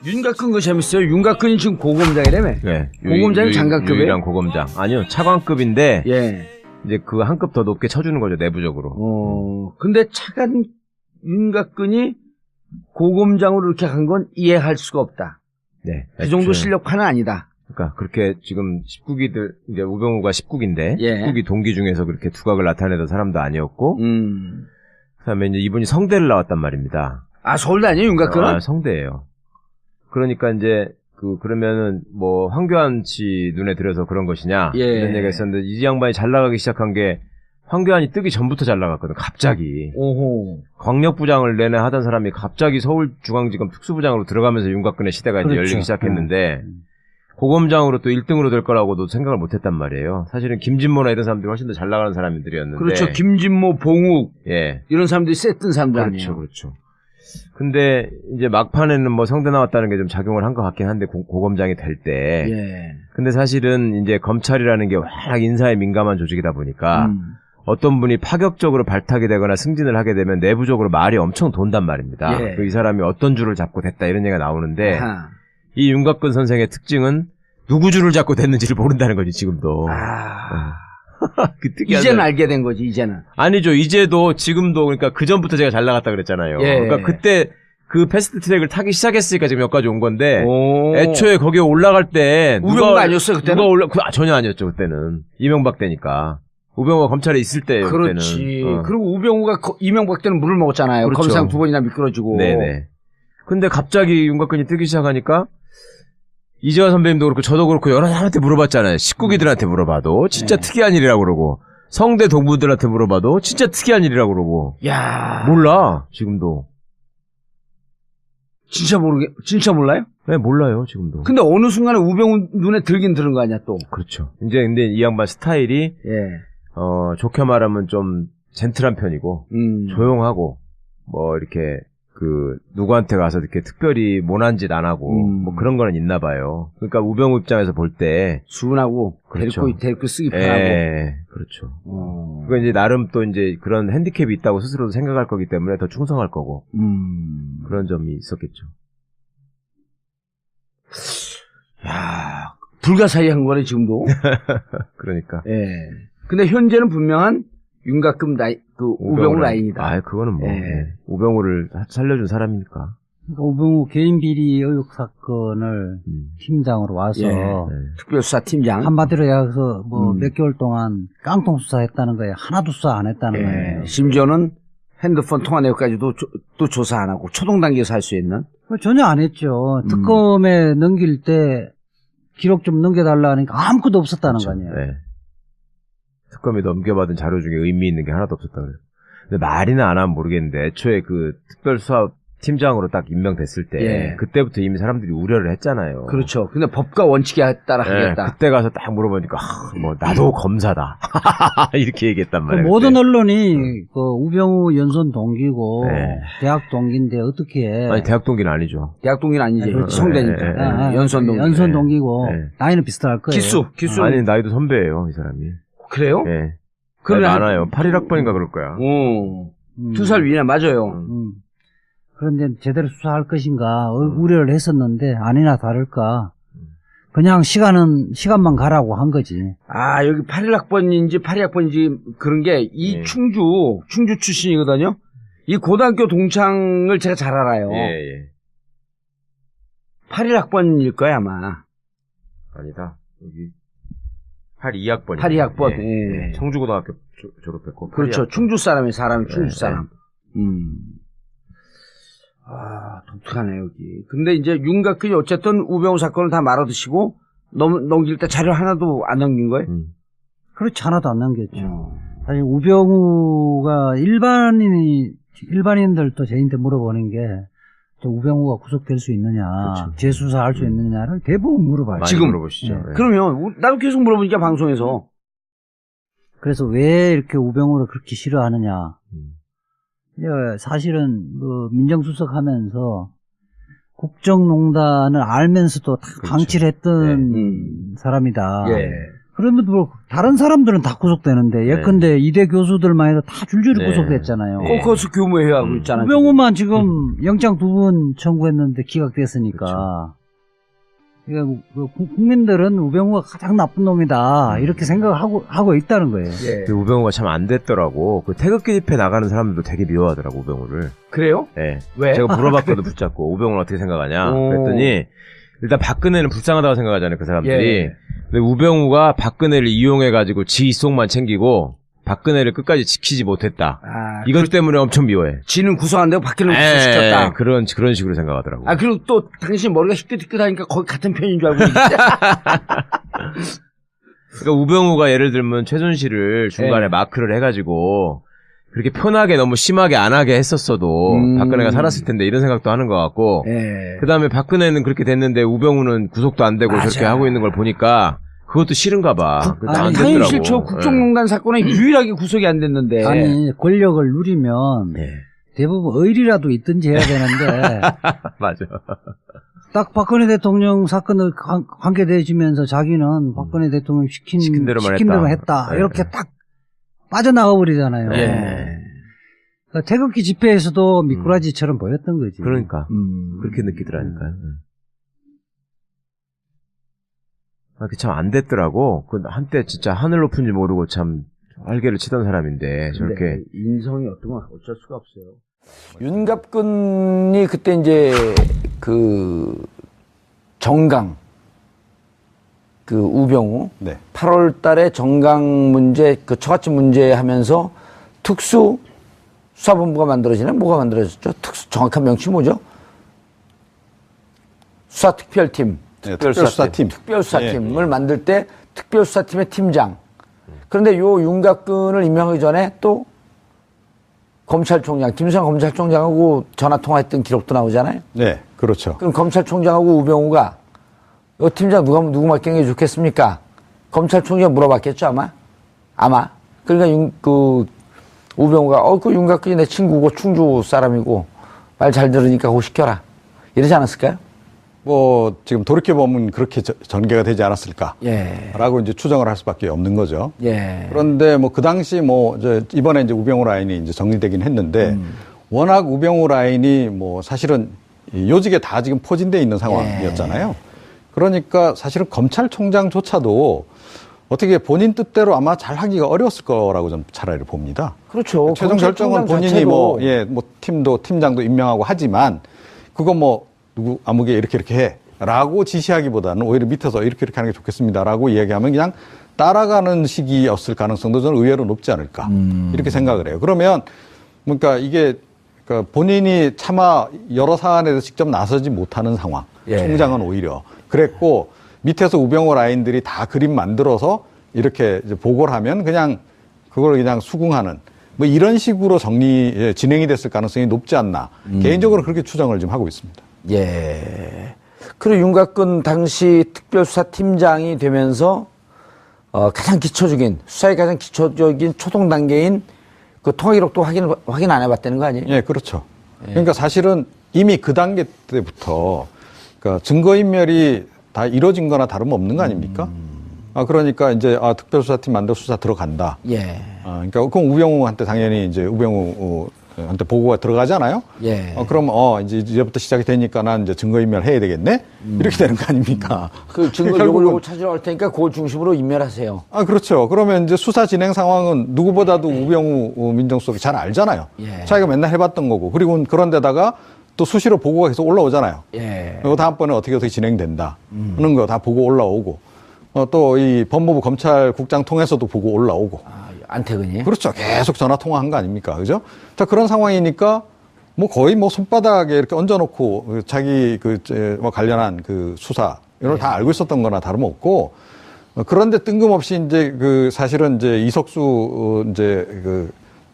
윤곽근 거 재밌어요. 윤곽근이 지금 고검장이라며. 네. 고검장이 장관급이에요? 유일한 고검장. 아니요, 차관급인데 예. 이제 그 한 급 더 높게 쳐주는 거죠, 내부적으로. 근데 차관 윤곽근이 고검장으로 이렇게 간 건 이해할 수가 없다. 네. 그 정도 실력파는 아니다. 그러니까 그렇게 지금 19기들 이제 우병우가 19기인데 예. 19기 동기 중에서 그렇게 두각을 나타내던 사람도 아니었고 그다음에 이제 이분이 성대를 나왔단 말입니다. 아, 서울대 아니에요, 윤곽근은? 아, 성대예요. 그러니까 이제 그러면은 뭐 황교안 씨 눈에 들어서 그런 것이냐 예. 이런 얘기가 있었는데 이 양반이 잘 나가기 시작한 게 황교안이 뜨기 전부터 잘 나갔거든. 갑자기. 오호. 광역부장을 내내 하던 사람이 갑자기 서울중앙지검 특수부장으로 들어가면서 윤곽근의 시대가 이제 그렇죠. 열리기 시작했는데 고검장으로 또 1등으로 될 거라고도 생각을 못 했단 말이에요. 사실은 김진모나 이런 사람들이 훨씬 더 잘 나가는 사람들이었는데. 그렇죠. 김진모, 봉욱. 예. 이런 사람들이 셌던 사람들 그렇죠. 아니에요. 그렇죠. 근데 이제 막판에는 뭐 성대 나왔다는 게 좀 작용을 한 것 같긴 한데 고검장이 될 때. 예. 근데 사실은 이제 검찰이라는 게 워낙 인사에 민감한 조직이다 보니까 어떤 분이 파격적으로 발탁이 되거나 승진을 하게 되면 내부적으로 말이 엄청 돈단 말입니다. 예. 이 사람이 어떤 줄을 잡고 됐다 이런 얘기가 나오는데 아하. 이 윤곽근 선생의 특징은 누구 줄을 잡고 됐는지를 모른다는 거지 지금도. 그 특이한 이제는 사람. 알게 된 거지, 이제는. 아니죠. 이제도 지금도 그러니까 그 전부터 제가 잘 나갔다 그랬잖아요. 예. 그러니까 그때 그 패스트 트랙을 타기 시작했으니까 지금 여기까지 온 건데 오. 애초에 거기에 올라갈 때 우병우가 아니었어요, 그때는? 전혀 아니었죠 그때는. 이명박 때니까. 우병우가 검찰에 있을 때예요. 그렇지. 그때는. 그리고 우병우가 이명박 때는 물을 먹었잖아요. 그렇죠. 검사장 2번이나 미끄러지고. 네네. 근데 갑자기 윤곽근이 뜨기 시작하니까 이재화 선배님도 그렇고 저도 그렇고 여러 사람한테 물어봤잖아요. 19기들한테 물어봐도 진짜 특이한 일이라고 그러고 성대 동부들한테 물어봐도 진짜 특이한 일이라고 그러고. 야, 몰라 지금도. 진짜 몰라요? 네, 몰라요 지금도. 근데 어느 순간에 우병우 눈에 들긴 들은 거 아니야 또. 그렇죠. 이제 근데 이 양반 스타일이 예. 좋게 말하면 좀 젠틀한 편이고 조용하고 뭐 이렇게 누구한테 가서 이렇게 특별히 모난 짓 안 하고 뭐 그런 거는 있나 봐요. 그러니까 우병우 입장에서 볼 때 순하고 그렇죠. 데리고 쓰기 편하고. 예, 그렇죠. 그거 이제 나름 또 이제 그런 핸디캡이 있다고 스스로도 생각할 거기 때문에 더 충성할 거고 그런 점이 있었겠죠. 야, 불가사의한 거네 지금도. 그러니까. 예. 근데 현재는 분명한 윤곽근 우병우 라인이다. 아, 그거는 뭐 예. 우병우를 살려준 사람이니까. 그러니까 우병우 개인 비리 의혹 사건을 팀장으로 와서 특별수사팀장. 한마디로 해서 뭐 몇 개월 동안 깡통 수사했다는 거예요. 하나도 수사 안 했다는 거예요. 심지어는 핸드폰 통화 내역까지도 또 조사 안 하고 초동 단계에서 할 수 있는. 전혀 안 했죠. 특검에 넘길 때 기록 좀 넘겨달라 하니까 아무것도 없었다는 그렇죠. 거 아니에요. 네. 특검이 넘겨받은 자료 중에 의미 있는 게 하나도 없었다 그래요. 근데 말이나 안 하면 모르겠는데 애초에 그 특별수사팀장으로 딱 임명됐을 때 그때부터 이미 사람들이 우려를 했잖아요. 그렇죠. 근데 법과 원칙에 따라 하겠다. 그때 가서 딱 물어보니까 뭐 나도 검사다 이렇게 얘기했단 말이에요. 모든 언론이 그 우병우 연선 동기고 대학 동기인데 어떻게 아니 대학 동기는 아니죠. 대학 동기는 아니지. 성대니까. 연선 동기. 연선 동기고 나이는 비슷할 거예요. 기수. 아니 나이도 선배예요 이 사람이. 그래요? 네. 그래 많아요. 81학번인가 그럴 거야. 2살 위나 맞아요. 그런데 제대로 수사할 것인가 우려를 했었는데 아니나 다를까 그냥 시간만 가라고 한 거지. 아, 여기 81학번인지 82학번인지 그런 게 이 충주 출신이거든요. 이 고등학교 동창을 제가 잘 알아요. 81학번일 거야 아마. 아니다. 여기 82학번이요. 82학번. 청주고등학교 졸업했고. 그렇죠. 82학번. 충주 사람이 충주 사람. 아, 독특하네 여기. 근데 이제 윤곽근이 어쨌든 우병우 사건을 다 말아드시고 넘길 때 자료 하나도 안 넘긴 거예요? 그렇지, 하나도 안 남겼죠. 사실 우병우가 일반인들도 저희한테 물어보는 게 우병우가 구속될 수 있느냐, 그렇죠. 재수사할 수 있느냐를 대부분 물어봐요. 지금 물어보시죠. 그러면 나도 계속 물어보니까 방송에서. 그래서 왜 이렇게 우병우를 그렇게 싫어하느냐. 사실은 민정수석 하면서 국정농단을 알면서도 다 방치를 했던 사람이다. 그러면 뭐 다른 사람들은 다 구속되는데 예컨대 이대 교수들만 해도 다 줄줄이 네. 구속됐잖아요. 코커스 교무회 하고 있잖아요. 우병우만 지금 영장 2번 청구했는데 기각됐으니까. 그러니까 국민들은 우병우가 가장 나쁜 놈이다 이렇게 생각하고 있다는 거예요. 예. 그 우병우가 참 안 됐더라고. 그 태극기 집회 나가는 사람들도 되게 미워하더라고 우병우를. 그래요? 예. 왜? 제가 물어봤거든 붙잡고 우병우는 어떻게 생각하냐. 오. 그랬더니 일단 박근혜는 불쌍하다고 생각하잖아요 그 사람들이. 예. 근데 우병우가 박근혜를 이용해가지고 지 이속만 챙기고 박근혜를 끝까지 지키지 못했다. 아, 이것 때문에 엄청 미워해. 지는 구속 안 되고 박근혜를 구속시켰다. 예, 그런 식으로 생각하더라고. 아, 그리고 또 당신 머리가 희끗희끗하니까 거의 같은 편인 줄 알고 있는데. 그러니까 우병우가 예를 들면 최순실을 중간에 예. 마크를 해가지고 그렇게 편하게 너무 심하게 안 하게 했었어도 박근혜가 살았을 텐데 이런 생각도 하는 것 같고 예. 그 다음에 박근혜는 그렇게 됐는데 우병우는 구속도 안 되고 맞아. 저렇게 하고 있는 걸 보니까 그것도 싫은가 봐. 그래서 안 당연히 됐더라고. 싫죠. 국정농단 사건에 유일하게 구속이 안 됐는데. 아니 권력을 누리면 예. 대부분 의리라도 있든지 해야 되는데 맞아. 딱 박근혜 대통령 사건을 관계되지면서 자기는 박근혜 대통령 시킨 대로만 했다. 예. 이렇게 딱 빠져나가 버리잖아요. 예. 그러니까 태극기 집회에서도 미꾸라지처럼 보였던 거지. 그러니까 그렇게 느끼더라니까요. 그 참 안 됐더라고. 그 한때 진짜 하늘 높은지 모르고 참 활개를 치던 사람인데 저렇게 네, 인성이 어떤 건 어쩔 수가 없어요. 윤갑근이 그때 이제 그 정강 그 우병우 네. 8월 달에 정강 문제 그 처갓집 문제 하면서 특수 수사본부가 만들어지네. 뭐가 만들어졌죠? 정확한 명칭이 뭐죠? 수사특별팀. 네, 특별수사팀. 특별수사팀을 만들 때 특별수사팀의 팀장. 그런데 요 윤갑근을 임명하기 전에 또 검찰총장, 김수환 검찰총장하고 전화통화했던 기록도 나오잖아요. 네, 그렇죠. 그럼 검찰총장하고 우병우가 이 팀장 누구 맡기는 게 좋겠습니까? 검찰총장 물어봤겠죠, 아마. 그러니까 우병우가 그 윤갑근이 내 친구고 충주 사람이고 말 잘 들으니까 그거 시켜라. 이러지 않았을까요? 뭐 지금 돌이켜 보면 그렇게 전개가 되지 않았을까? 예. 라고 이제 추정을 할 수밖에 없는 거죠. 예. 그런데 뭐 그 당시 이번에 이제 우병우 라인이 이제 정리되긴 했는데 워낙 우병우 라인이 뭐 사실은 요직에 다 지금 포진돼 있는 상황이었잖아요. 그러니까 사실은 검찰총장조차도 어떻게 본인 뜻대로 아마 잘 하기가 어려웠을 거라고 저는 차라리 봅니다. 그렇죠. 최종 결정은 본인이 팀장도 임명하고 하지만 그거 뭐 누구 아무개 이렇게 해 라고 지시하기보다는 오히려 밑에서 이렇게 하는 게 좋겠습니다라고 이야기하면 그냥 따라가는 시기였을 가능성도 저는 의외로 높지 않을까 이렇게 생각을 해요. 그러면 그러니까 이게 그러니까 본인이 차마 여러 사안에 대해서 직접 나서지 못하는 상황. 예. 총장은 오히려 그랬고 밑에서 우병우 라인들이 다 그림 만들어서 이렇게 이제 보고를 하면 그냥 그걸 그냥 수긍하는 뭐 이런 식으로 진행이 됐을 가능성이 높지 않나. 개인적으로 그렇게 추정을 좀 하고 있습니다. 예. 그리고 윤곽근 당시 특별수사팀장이 되면서 가장 기초적인 수사의 가장 기초적인 초동 단계인 그 통화 기록도 확인 안 해봤다는 거 아니에요? 예, 그렇죠. 그러니까 사실은 이미 그 단계 때부터 그러니까 증거인멸이 다 이루어진 거나 다름없는 거 아닙니까? 그러니까 이제 특별수사팀 만들어 수사 들어간다. 예. 그러니까 그럼 우병우한테 당연히 이제 우병우한테 보고가 들어가잖아요. 예. 그럼 이제부터 시작이 되니까 난 이제 증거인멸 해야 되겠네. 이렇게 되는 거 아닙니까? 그 증거 요걸 찾으러 갈 테니까 그걸 중심으로 인멸하세요. 그렇죠. 그러면 이제 수사 진행 상황은 누구보다도 우병우 민정수석이 잘 알잖아요. 예. 자기가 맨날 해봤던 거고. 그리고 그런데다가 또 수시로 보고가 계속 올라오잖아요. 예. 그리고 다음번에 어떻게 진행된다. 하는 거 다 보고 올라오고. 또 이 법무부 검찰국장 통해서도 보고 올라오고. 안태근이. 그렇죠. 계속 전화 통화한 거 아닙니까? 그죠? 자, 그런 상황이니까 뭐 거의 뭐 손바닥에 이렇게 얹어놓고 자기 관련한 그 수사 이런 걸 다 알고 있었던 거나 다름없고 그런데 뜬금없이 이제 사실은 이제 이석수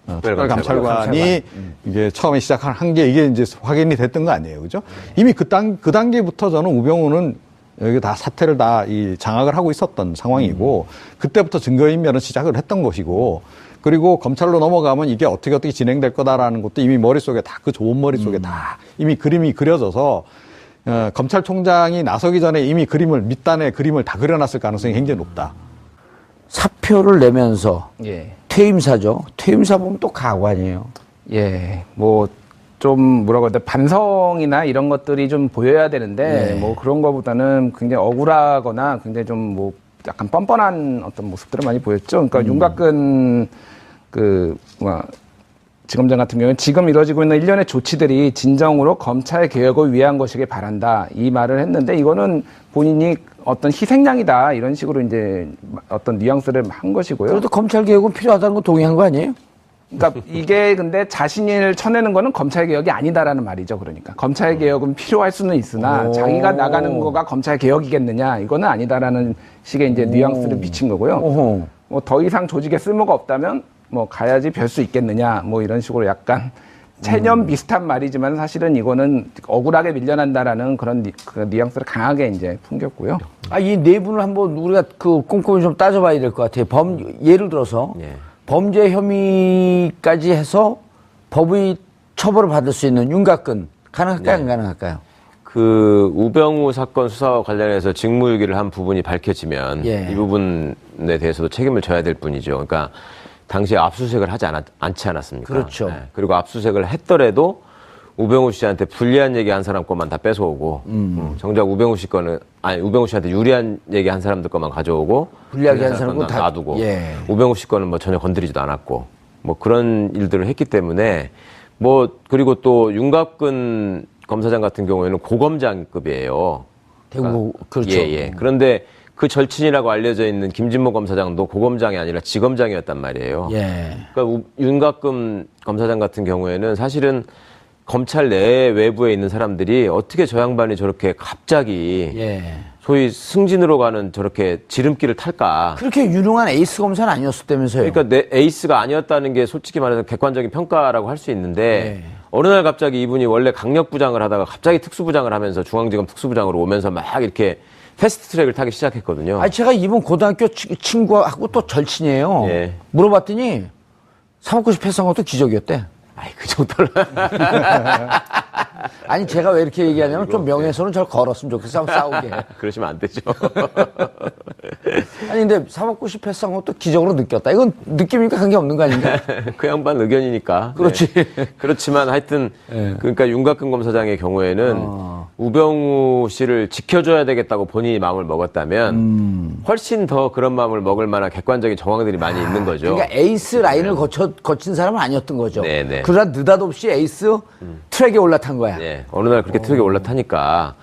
특별감찰관이 이게 처음에 시작한 게 이게 이제 확인이 됐던 거 아니에요. 그죠? 이미 그 단계부터 저는 우병우는 여기 다 사태를 다 장악을 하고 있었던 상황이고 그때부터 증거인멸은 시작을 했던 것이고 그리고 검찰로 넘어가면 이게 어떻게 진행될 거다라는 것도 이미 머릿속에 다 그 좋은 머릿속에 다 이미 그림이 그려져서 검찰총장이 나서기 전에 이미 밑단에 그림을 다 그려놨을 가능성이 굉장히 높다. 사표를 내면서 예. 퇴임사죠. 퇴임사 보면 또 가고 아니에요. 예. 뭐 좀 뭐라고 해야 돼 반성이나 이런 것들이 좀 보여야 되는데 예. 뭐 그런 거보다는 굉장히 억울하거나 굉장히 좀 뭐 약간 뻔뻔한 어떤 모습들을 많이 보였죠. 그러니까 윤곽근 지검장 같은 경우는 지금 이루어지고 있는 일련의 조치들이 진정으로 검찰 개혁을 위한 것이길 바란다. 이 말을 했는데 이거는 본인이 어떤 희생양이다. 이런 식으로 이제 어떤 뉘앙스를 한 것이고요. 그래도 검찰 개혁은 필요하다는 거 동의한 거 아니에요? 그러니까 이게 근데 자신을 쳐내는 거는 검찰 개혁이 아니다라는 말이죠. 그러니까 검찰 개혁은 필요할 수는 있으나 자기가 나가는 거가 검찰 개혁이겠느냐 이거는 아니다라는 식의 이제 뉘앙스를 비친 거고요. 어허. 뭐 더 이상 조직에 쓸모가 없다면 뭐 가야지 별 수 있겠느냐 뭐 이런 식으로 약간 체념 비슷한 말이지만 사실은 이거는 억울하게 밀려난다라는 그런 그 뉘앙스를 강하게 이제 풍겼고요. 아, 이 네 분을 한번 우리가 그 꼼꼼히 좀 따져봐야 될 것 같아요. 예를 들어서 예. 범죄 혐의까지 해서 법의 처벌을 받을 수 있는 윤곽근 가능할까요? 안 가능할까요? 그 우병우 사건 수사와 관련해서 직무유기를 한 부분이 밝혀지면 예. 이 부분에 대해서도 책임을 져야 될 뿐이죠. 그러니까 당시에 압수수색을 하지 않지 않았습니까? 그렇죠. 네. 그리고 압수수색을 했더라도 우병우 씨한테 불리한 얘기 한 사람 것만 다 뺏어오고 정작 우병우 씨한테 유리한 얘기 한 사람들 것만 가져오고 불리하게 한 사람은 다 놔두고 예. 우병우 씨 거는 뭐 전혀 건드리지도 않았고 뭐 그런 일들을 했기 때문에 뭐 그리고 또 윤곽근 검사장 같은 경우에는 고검장급이에요. 대구 그렇죠. 예. 그런데 그 절친이라고 알려져 있는 김진모 검사장도 고검장이 아니라 지검장이었단 말이에요. 예. 그러니까 윤곽근 검사장 같은 경우에는 사실은 검찰 내 외부에 있는 사람들이 어떻게 저 양반이 저렇게 갑자기 예. 소위 승진으로 가는 저렇게 지름길을 탈까? 그렇게 유능한 에이스 검사는 아니었다면서요. 그러니까 내 에이스가 아니었다는 게 솔직히 말해서 객관적인 평가라고 할 수 있는데 네. 어느 날 갑자기 이분이 원래 강력부장을 하다가 갑자기 특수부장을 하면서 중앙지검 특수부장으로 오면서 막 이렇게 패스트트랙을 타기 시작했거든요. 아니 제가 이분 고등학교 친구하고 또 절친이에요. 예. 물어봤더니 사법고시 패스한 것도 기적이었대. 아이 그 정도는 아니 제가 왜 이렇게 얘기하냐면 좀 명예훼손은 잘 걸었으면 좋겠어. 싸우게. 그러시면 안 되죠. 아니 근데 사법고시 패스한 것도 기적으로 느꼈다. 이건 느낌이니까 관계없는 거 아닌가? 그 양반 의견이니까. 그렇지. 네. 그렇지만 하여튼 그러니까 윤곽근 검사장의 경우에는 우병우 씨를 지켜줘야 되겠다고 본인이 마음을 먹었다면 훨씬 더 그런 마음을 먹을 만한 객관적인 정황들이 많이 있는 거죠. 그러니까 에이스 라인을 거친 사람은 아니었던 거죠. 네네. 그러나 느닷없이 에이스 트랙에 올라탄 거야. 네, 어느 날 그렇게 트랙에 올라타니까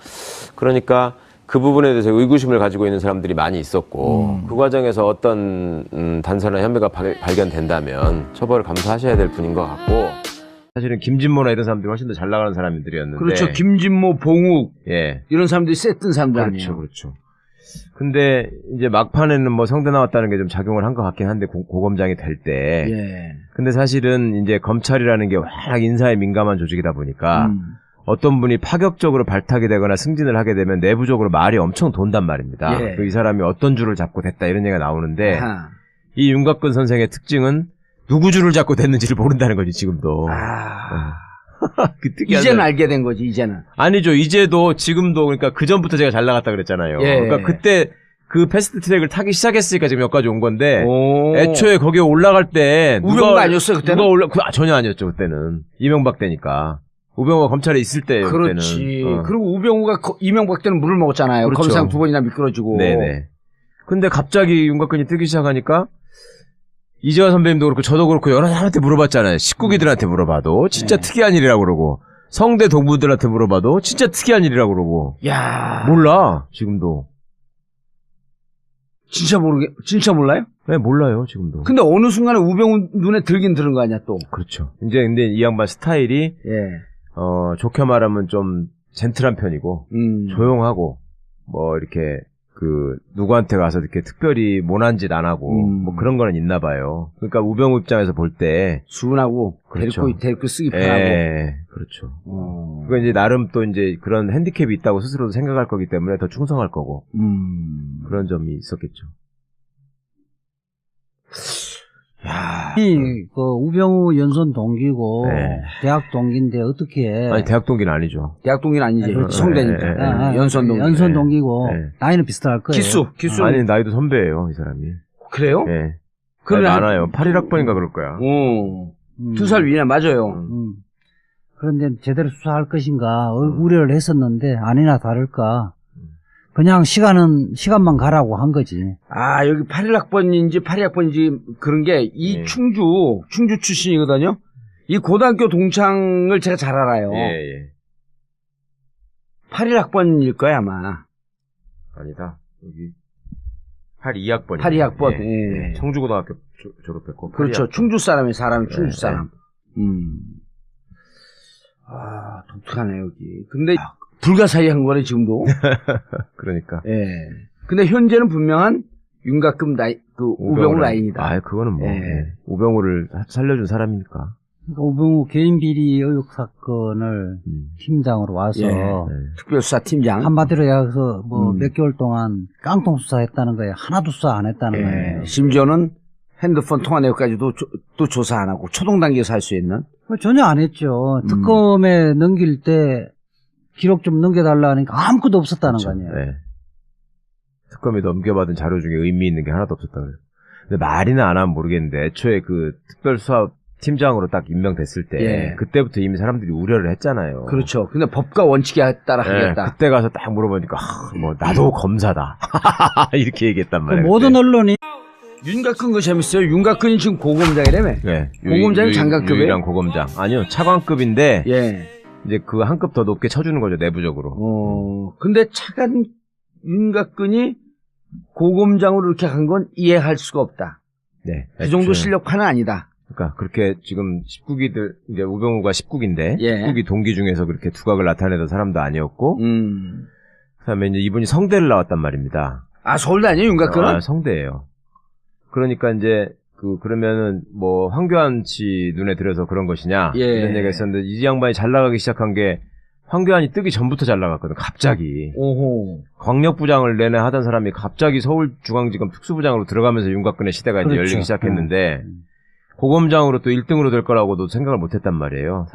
그러니까 그 부분에 대해서 의구심을 가지고 있는 사람들이 많이 있었고 그 과정에서 어떤 단서나 혐의가 발견된다면 처벌을 감수하셔야 될 분인 것 같고 사실은 김진모나 이런 사람들이 훨씬 더 잘 나가는 사람들이었는데. 그렇죠. 김진모, 봉욱 예. 이런 사람들이 셌던 사람들 아니에요. 그렇죠. 근데 이제 막판에는 뭐 성대 나왔다는 게 좀 작용을 한 것 같긴 한데 고검장이 될 때. 예. 근데 사실은 이제 검찰이라는 게 워낙 인사에 민감한 조직이다 보니까 어떤 분이 파격적으로 발탁이 되거나 승진을 하게 되면 내부적으로 말이 엄청 돈단 말입니다. 예. 그 이 사람이 어떤 줄을 잡고 됐다 이런 얘기가 나오는데 아하. 이 윤곽근 선생의 특징은 누구 줄을 잡고 됐는지를 모른다는 거지 지금도. 그 특이한 이제는 사람. 알게 된 거지, 이제는. 아니죠. 이제도 지금도 그러니까 그 전부터 제가 잘 나갔다 그랬잖아요. 예. 그러니까 그때 그 패스트 트랙을 타기 시작했으니까 지금 여기까지 온 건데 오. 애초에 거기에 올라갈 때 우병우가 아니었어요, 그때는? 전혀 아니었죠 그때는. 이명박 때니까. 우병우가 검찰에 있을 때예요. 그렇지. 그때는. 그리고 우병우가 이명박 때는 물을 먹었잖아요. 그렇죠. 검사장 2번이나 미끄러지고. 네네. 근데 갑자기 윤곽근이 뜨기 시작하니까 이재화 선배님도 그렇고 저도 그렇고 여러 사람한테 물어봤잖아요. 식구기들한테 물어봐도 진짜 특이한 일이라고 그러고 성대 동무들한테 물어봐도 진짜 특이한 일이라고 그러고 야 몰라 지금도. 진짜 몰라요? 네, 몰라요 지금도. 근데 어느 순간에 우병우 눈에 들긴 들은 거 아니야, 또. 그렇죠. 이제 근데 이 양반 스타일이 예. 좋게 말하면 좀 젠틀한 편이고 조용하고 뭐 이렇게 그 누구한테 가서 이렇게 특별히 모난 짓 안 하고 뭐 그런 거는 있나 봐요. 그러니까 우병우 입장에서 볼 때 순하고 그렇죠. 데리고 쓰기 편하고. 예, 그렇죠. 그거 이제 나름 또 이제 그런 핸디캡이 있다고 스스로도 생각할 거기 때문에 더 충성할 거고 그런 점이 있었겠죠. 그 우병우 연선 동기고 네. 대학 동기인데 어떻게 아니 대학 동기는 아니죠. 대학 동기는 아니지. 그렇죠. 성대니까. 연선 동기. 연선 동기고 네. 나이는 비슷할 거예요. 기수. 아니 나이도 선배예요 이 사람이. 그래요? 예. 그러면 많아요. 81학번인가 그럴 거야. 오. 2살 위나 맞아요. 그런데 제대로 수사할 것인가 우려를 했었는데 아니나 다를까 그냥 시간만 가라고 한 거지. 아, 여기 81학번인지 82학번인지 그런 게 이 예. 충주 출신이거든요. 이 고등학교 동창을 제가 잘 알아요. 예. 81학번일 거야, 아마. 아니다. 여기 82학번이요. 82학번. 예. 청주고등학교 졸업했고. 그렇죠. 82학번. 충주 사람이 사람이 네, 충주 사람. 아, 독특하네, 여기. 근데 불가사의한 거네, 지금도. 그러니까. 예. 근데 현재는 분명한 윤곽금 우병우 라인이다. 아, 그거는 뭐. 예. 예. 우병우를 살려준 사람이니까. 그러니까 우병우 개인 비리 의혹 사건을 팀장으로 와서 예. 특별수사팀장. 한마디로 해서 뭐 몇 개월 동안 깡통 수사했다는 거예요. 하나도 수사 안 했다는 예. 거예요. 심지어는 핸드폰 통화 내역까지도 또 조사 안 하고 초동 단계에서 할 수 있는. 전혀 안 했죠. 특검에 넘길 때 기록 좀 넘겨달라 하니까 아무것도 없었다는 거 아니에요. 네. 특검에 넘겨받은 자료 중에 의미 있는 게 하나도 없었다 그래요. 근데 말이나 안 하면 모르겠는데 애초에 그 특별수사팀장으로 딱 임명됐을 때 예. 그때부터 이미 사람들이 우려를 했잖아요. 그렇죠. 근데 법과 원칙에 따라 예, 하겠다. 그때 가서 딱 물어보니까 뭐 나도 검사다 이렇게 얘기했단 그 말이에요. 모든 언론이 윤곽근 거 재밌어요. 윤곽근이 지금 고검장이라며. 네, 고검장이 장관급이에요? 유일한 고검장. 아니요, 차관급인데 예. 이제 그 한 급 더 높게 쳐주는 거죠 내부적으로. 근데 차관 윤곽근이 고검장으로 이렇게 간 건 이해할 수가 없다. 네, 그 정도 애초에. 실력파는 아니다. 그러니까 그렇게 지금 19기들 이제 우병우가 19기인데 예. 19기 동기 중에서 그렇게 두각을 나타내던 사람도 아니었고 그다음에 이제 이분이 성대를 나왔단 말입니다. 아, 서울대 아니에요, 윤곽근은? 아, 성대예요. 그러니까 이제 그러면은 뭐 황교안 씨 눈에 들어서 그런 것이냐 예. 이런 얘기가 있었는데 이 양반이 잘 나가기 시작한 게 황교안이 뜨기 전부터 잘 나갔거든. 갑자기 오호. 광역부장을 내내 하던 사람이 갑자기 서울중앙지검 특수부장으로 들어가면서 윤곽근의 시대가 이제 그렇죠. 열리기 시작했는데 고검장으로 또 1등으로 될 거라고도 생각을 못했단 말이에요.